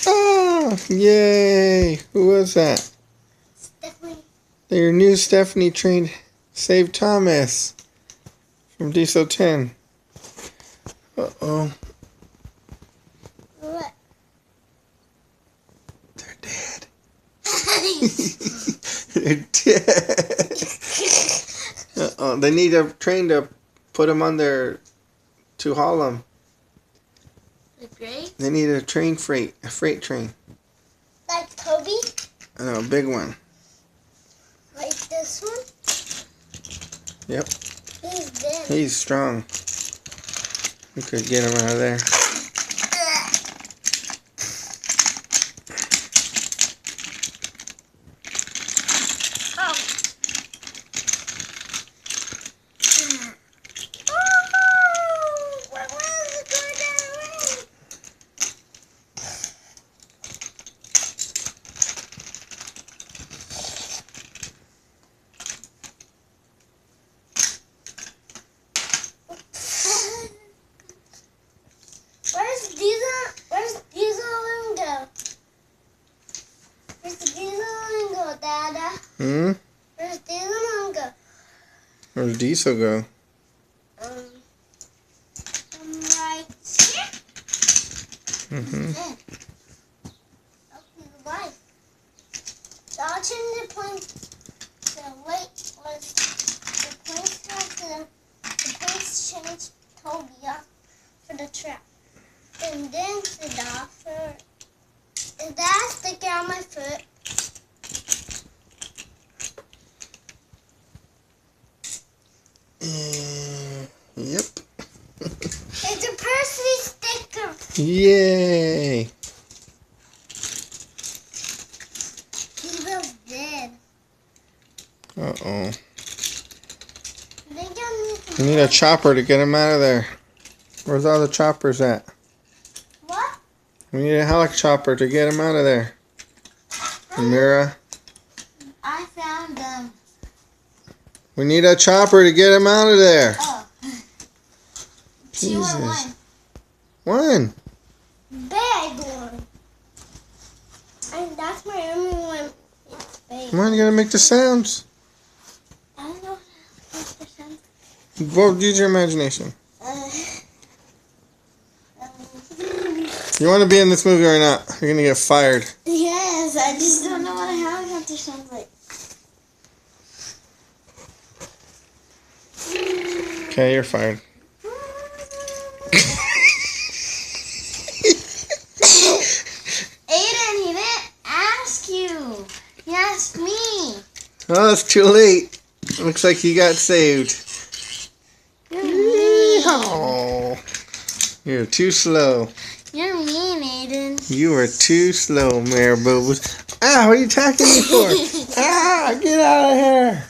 Oh, yay! Who was that? Stephanie. Your new Stephanie trained Save Thomas from Diesel 10. Uh-oh. What? They're dead. They're dead. Uh-oh. They need a train to put them on there to haul them. Great. They need a freight train. Like Toby? I know, a big one. Like this one? Yep. He's dead. He's strong. We could get him out of there. Where's Diesel go? Where's the Diesel go, Dada? Where's Diesel go? Where's Diesel go? Right here. Mm-hmm. Okay, goodbye. So I'll change the point. The weight was the points changed Toby off for the trap. And then the doctor, is that sticking on my foot? Yep. It's a Percy sticker. Yay! He was dead. Uh-oh. They got We need a chopper to get him out of there. Where's all the choppers at? What? We need a helicopter to get him out of there. Amira. I found them. We need a chopper to get him out of there. Oh. Jesus. 2 or 1. One. Big one. And that's my only one. It's big. Come on, you gotta make the sounds. I don't know what the sound. Well, use your imagination. You want to be in this movie or not? You're gonna get fired. Yes, I just don't know what a helicopter sounds like. Okay, you're fired. Aiden, he didn't ask you. He asked me. Oh, it's too late. Looks like you got saved. You're mean. Oh, you're too slow. You're mean, Aiden. You are too slow, Marabubas. Ah, what are you attacking me for? Ah, get out of here.